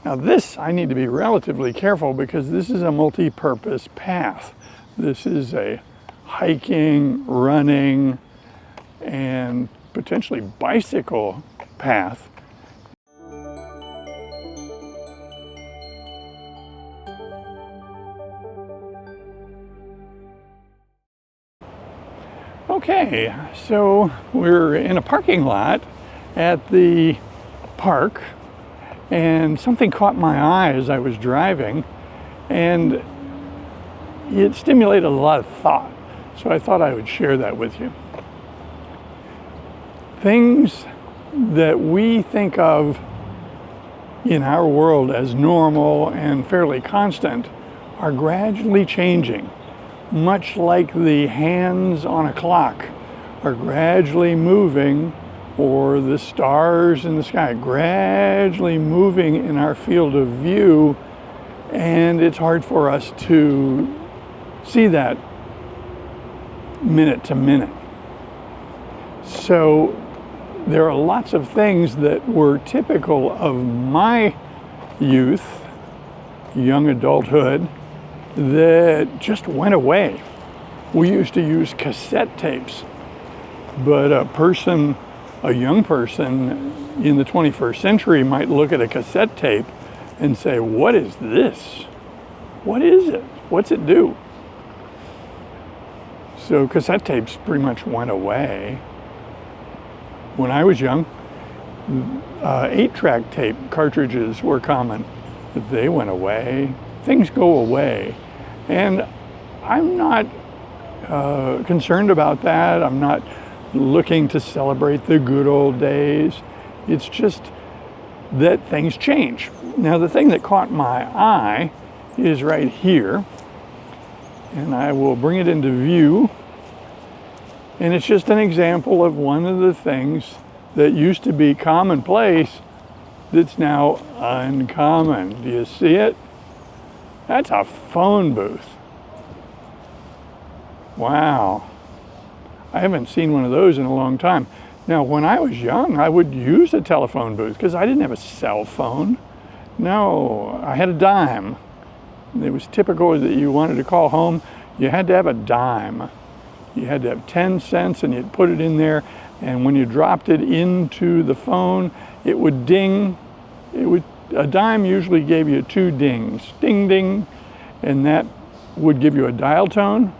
Now this, I need to be relatively careful because this is a multi-purpose path. This is a hiking, running, and potentially bicycle path. Okay, so we're in a parking lot at the park, and something caught my eye as I was driving, and it stimulated a lot of thought. So I thought I would share that with you. Things that we think of in our world as normal and fairly constant are gradually changing. Much like the hands on a clock are gradually moving, or the stars in the sky gradually moving in our field of view, and it's hard for us to see that minute to minute. So there are lots of things that were typical of my youth, young adulthood, that just went away. We used to use cassette tapes, but a young person in the 21st century might look at a cassette tape and say, what is this? What is it? What's it do? So cassette tapes pretty much went away. When I was young, 8-track tape cartridges were common, but they went away. Things go away. And I'm not concerned about that. I'm not looking to celebrate the good old days. It's just that things change. Now, the thing that caught my eye is right here, and I will bring it into view. And it's just an example of one of the things that used to be commonplace that's now uncommon. Do you see it? That's a phone booth. Wow. I haven't seen one of those in a long time. Now, when I was young, I would use a telephone booth because I didn't have a cell phone. No, I had a dime. It was typical that you wanted to call home, you had to have a dime. You had to have 10 cents and you'd put it in there, and when you dropped it into the phone, it would ding. A dime usually gave you 2 dings, ding, ding, and that would give you a dial tone.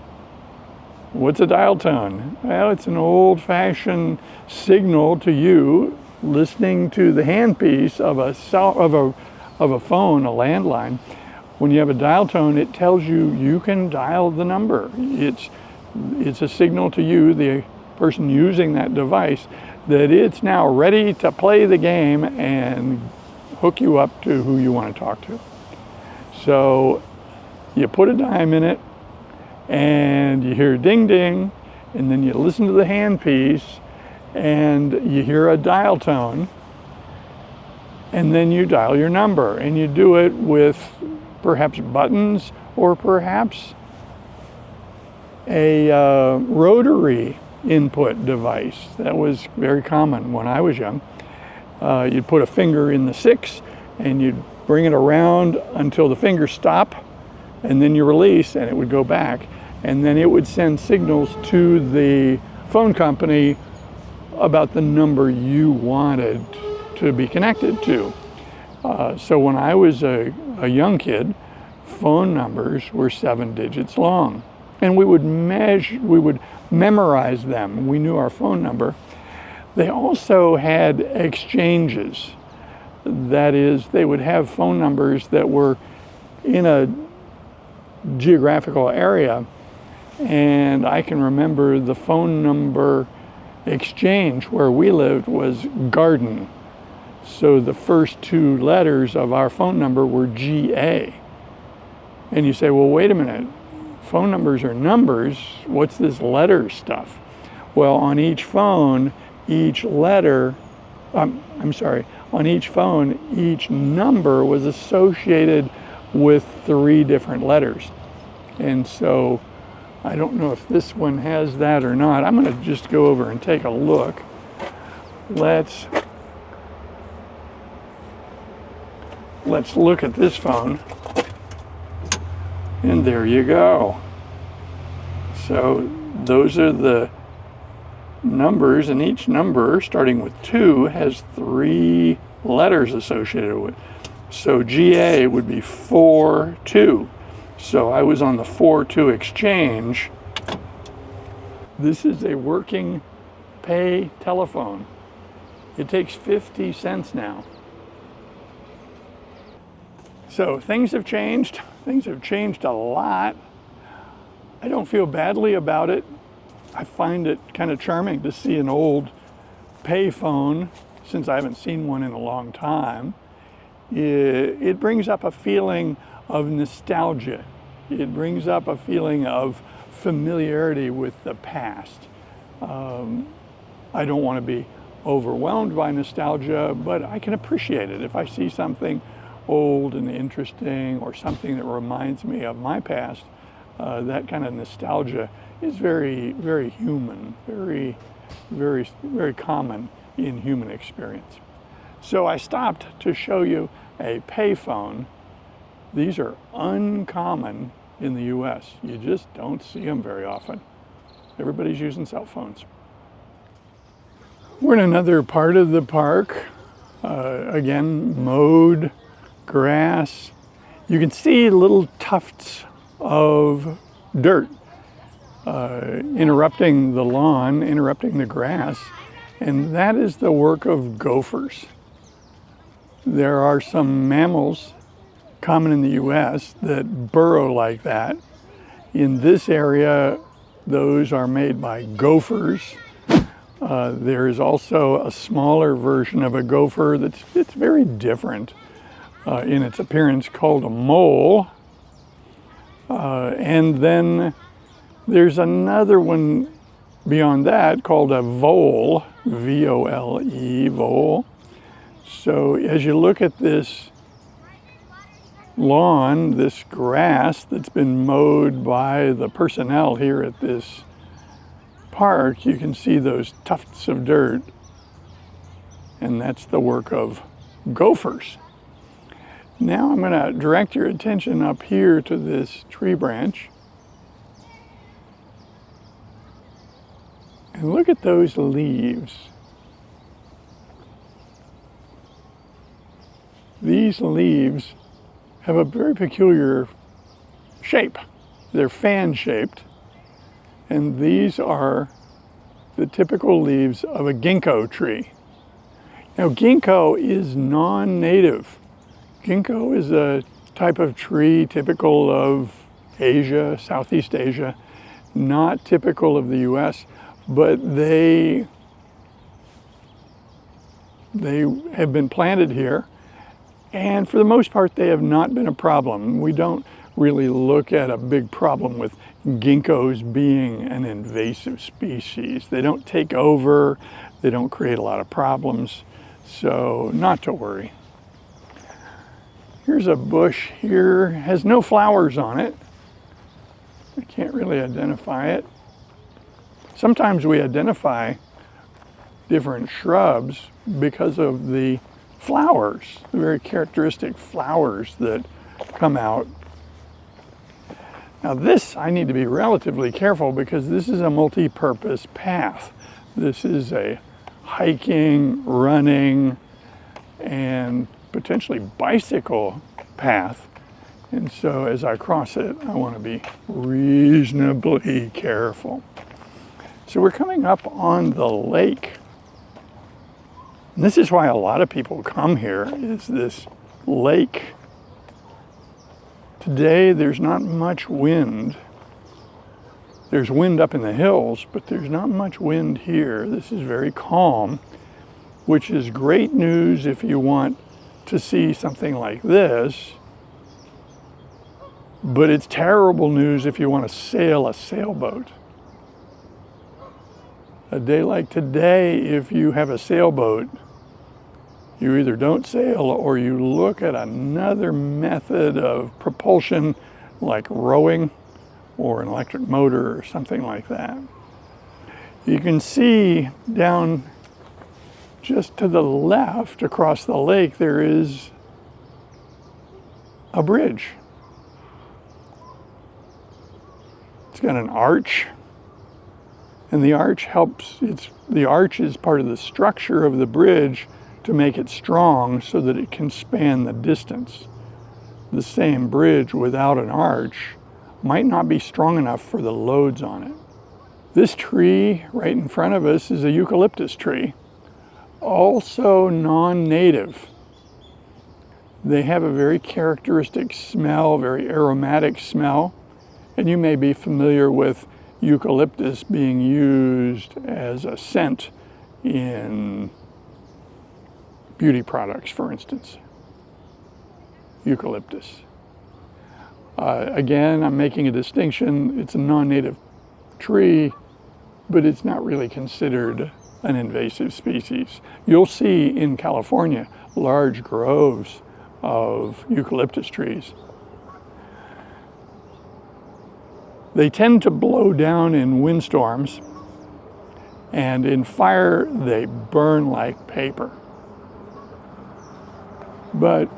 What's a dial tone? Well, it's an old-fashioned signal to you listening to the handpiece of a phone, a landline. When you have a dial tone, it tells you can dial the number. It's a signal to you, the person using that device, that it's now ready to play the game and hook you up to who you want to talk to. So you put a dime in it and you hear ding ding, and then you listen to the handpiece and you hear a dial tone, and then you dial your number, and you do it with perhaps buttons or perhaps a rotary input device. That was very common when I was young. You'd put a finger in the 6 and you'd bring it around until the fingers stop, and then you release and it would go back, and then it would send signals to the phone company about the number you wanted to be connected to. So when I was a young kid, phone numbers were 7 digits long. And we would memorize them. We knew our phone number. They also had exchanges. That is, they would have phone numbers that were in a geographical area. And I can remember the phone number exchange where we lived was garden. So the first 2 letters of our phone number were GA. And you say, well, wait a minute. Phone numbers are numbers. What's this letter stuff? Well, on each phone, on each phone, each number was associated with 3 different letters. And so I don't know if this one has that or not. I'm going to just go over and take a look. let's look at this phone. And there you go. So those are the numbers, and each number, starting with 2, has 3 letters associated with it. So GA would be 4-2. So I was on the 4-2 exchange. This is a working pay telephone. It takes 50 cents now. So things have changed. Things have changed a lot. I don't feel badly about it. I find it kind of charming to see an old payphone, since I haven't seen one in a long time. It brings up a feeling of nostalgia. It brings up a feeling of familiarity with the past. I don't want to be overwhelmed by nostalgia, but I can appreciate it. If I see something old and interesting, or something that reminds me of my past, that kind of nostalgia is very, very human, very, very, very common in human experience. So I stopped to show you a payphone. These are uncommon in the US. You just don't see them very often. Everybody's using cell phones. We're in another part of the park. Again, mowed grass. You can see little tufts of dirt interrupting the lawn, interrupting the grass, and that is the work of gophers. There are some mammals common in the US that burrow like that. In this area, those are made by gophers. There is also a smaller version of a gopher it's very different in its appearance, called a mole. And then there's another one beyond that called a vole, V-O-L-E, vole. So as you look at this lawn, this grass that's been mowed by the personnel here at this park, you can see those tufts of dirt, and that's the work of gophers. Now I'm going to direct your attention up here to this tree branch. And look at those leaves. These leaves have a very peculiar shape. They're fan-shaped, and these are the typical leaves of a ginkgo tree. Now, ginkgo is non-native. Ginkgo is a type of tree typical of Asia, Southeast Asia, not typical of the US, but they have been planted here, and for the most part they have not been a problem. We don't really look at a big problem with ginkgos being an invasive species. They don't take over, they don't create a lot of problems, so not to worry. Here's a bush here, has no flowers on it. I can't really identify it. Sometimes we identify different shrubs because of the flowers, the very characteristic flowers that come out. Now this, I need to be relatively careful because this is a multi-purpose path. This is a hiking, running, and potentially bicycle path. And so as I cross it, I want to be reasonably careful. So we're coming up on the lake. And this is why a lot of people come here, is this lake. Today there's not much wind. There's wind up in the hills, but there's not much wind here. This is very calm, which is great news if you want to see something like this. But it's terrible news if you want to sail a sailboat. A day like today, if you have a sailboat, you either don't sail or you look at another method of propulsion like rowing or an electric motor or something like that. You can see down just to the left across the lake there is a bridge. It's got an arch, and the arch the arch is part of the structure of the bridge to make it strong so that it can span the distance. The same bridge without an arch might not be strong enough for the loads on it. This tree right in front of us is a eucalyptus tree, also non-native. They have a very characteristic smell, very aromatic smell, and you may be familiar with eucalyptus being used as a scent in beauty products, for instance. Eucalyptus. Again, I'm making a distinction. It's a non-native tree, but it's not really considered an invasive species. You'll see in California large groves of eucalyptus trees. They tend to blow down in windstorms, and in fire they burn like paper. But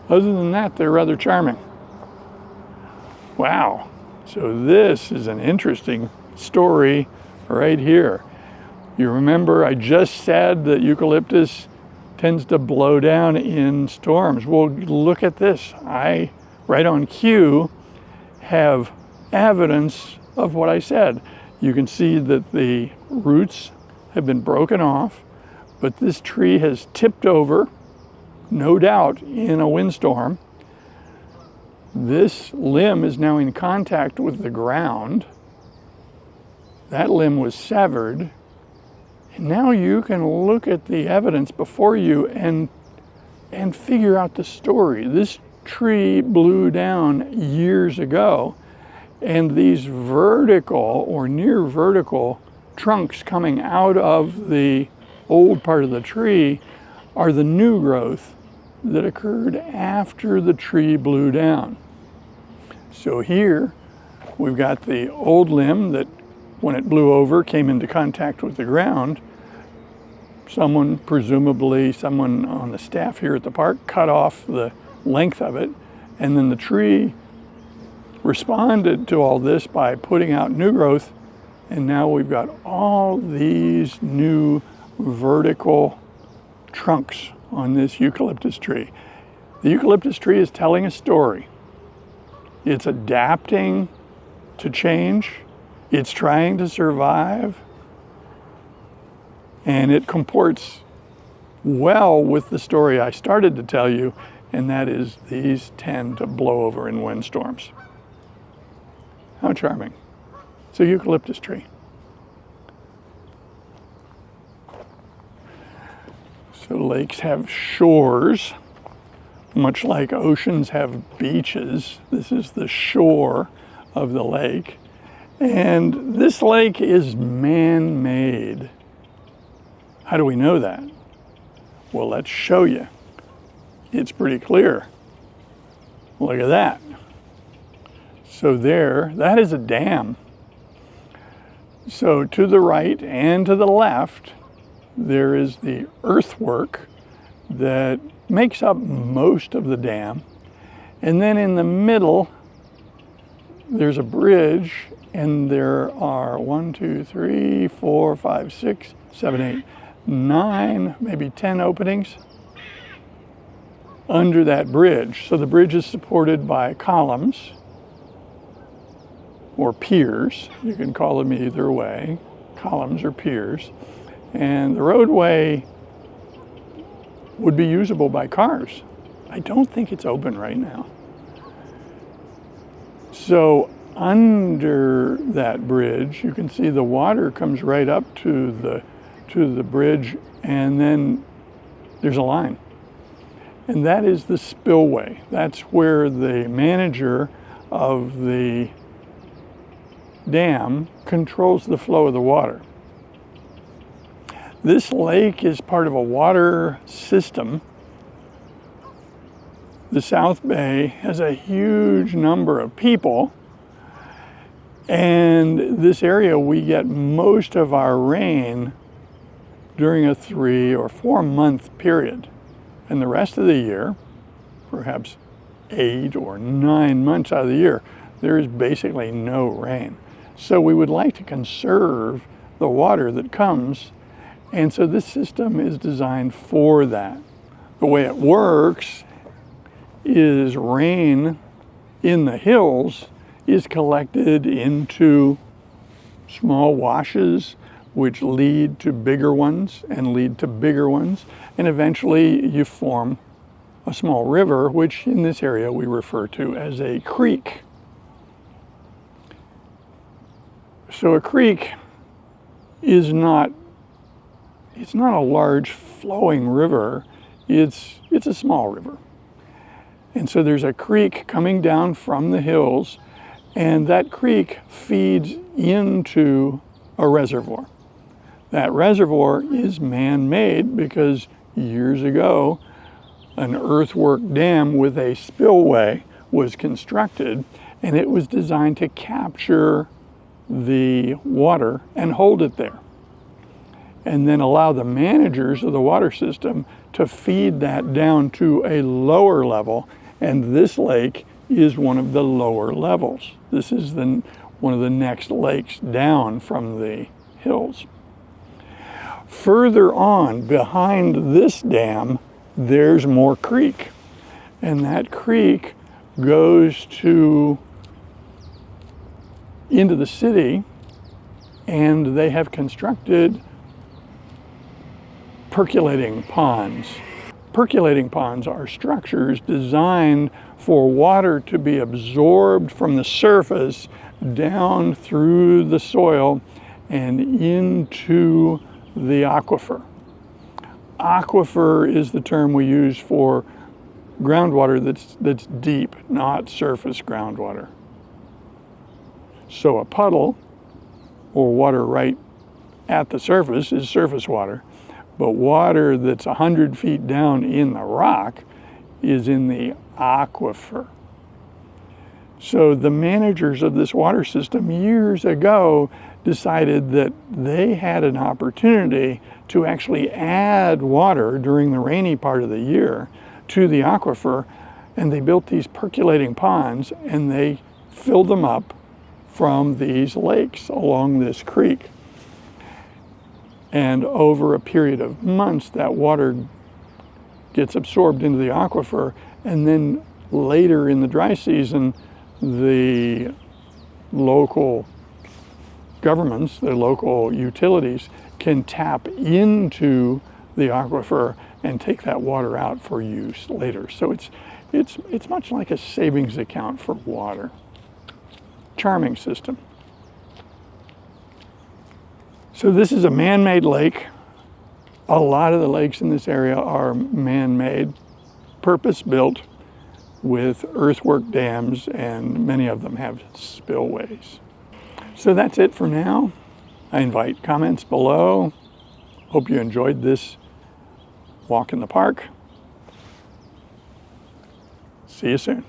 other than that, they're rather charming. Wow, so this is an interesting story right here. You remember I just said that eucalyptus tends to blow down in storms. Well, look at this. I, right on cue, have evidence of what I said. You can see that the roots have been broken off, but this tree has tipped over, no doubt, in a windstorm. This limb is now in contact with the ground. That limb was severed. And now you can look at the evidence before you and figure out the story. This tree blew down years ago, and these vertical or near vertical trunks coming out of the old part of the tree are the new growth that occurred after the tree blew down. So here we've got the old limb that when it blew over came into contact with the ground. Someone, presumably someone on the staff here at the park, cut off the length of it, and then the tree responded to all this by putting out new growth, and now we've got all these new vertical trunks on this eucalyptus tree. The eucalyptus tree is telling a story. It's adapting to change. It's trying to survive. And it comports well with the story I started to tell you, and that is these tend to blow over in windstorms. How charming. It's a eucalyptus tree. So lakes have shores, much like oceans have beaches. This is the shore of the lake. And this lake is man-made. How do we know that? Well, let's show you. It's pretty clear. Look at that. So there, that is a dam. So to the right and to the left, there is the earthwork that makes up most of the dam. And then in the middle, there's a bridge, and there are 1, 2, 3, 4, 5, 6, 7, 8, 9, maybe 10 openings under that bridge. So the bridge is supported by columns or piers. You can call them either way, columns or piers. And the roadway would be usable by cars. I don't think it's open right now. So under that bridge, you can see the water comes right up to the bridge, and then there's a line. And that is the spillway. That's where the manager of the dam controls the flow of the water. This lake is part of a water system. The South Bay has a huge number of people, and this area we get most of our rain during a 3 or 4 month period. And the rest of the year, perhaps 8 or 9 months out of the year, there is basically no rain. So we would like to conserve the water that comes, and so this system is designed for that. The way it works is rain in the hills is collected into small washes, which lead to bigger ones and lead to bigger ones, and eventually you form a small river, which in this area we refer to as a creek. So a creek is not, it's not a large flowing river, it's a small river. And so there's a creek coming down from the hills, and that creek feeds into a reservoir. That reservoir is man-made because years ago, an earthwork dam with a spillway was constructed, and it was designed to capture the water and hold it there, and then allow the managers of the water system to feed that down to a lower level, and this lake is one of the lower levels. This is one of the next lakes down from the hills. Further on, behind this dam, there's more creek, and that creek goes into the city, and they have constructed percolating ponds. Percolating ponds are structures designed for water to be absorbed from the surface down through the soil and into the aquifer. Aquifer is the term we use for groundwater that's deep, not surface groundwater. So a puddle, or water right at the surface, is surface water, but water that's 100 feet down in the rock is in the aquifer. So the managers of this water system years ago decided that they had an opportunity to actually add water during the rainy part of the year to the aquifer, and they built these percolating ponds, and they filled them up from these lakes along this creek. And over a period of months, that water gets absorbed into the aquifer, and then later in the dry season, the local governments, the local utilities, can tap into the aquifer and take that water out for use later. So it's much like a savings account for water. Charming system. So this is a man-made lake. A lot of the lakes in this area are man-made, purpose-built with earthwork dams, and many of them have spillways. So that's it for now. I invite comments below. Hope you enjoyed this walk in the park. See you soon.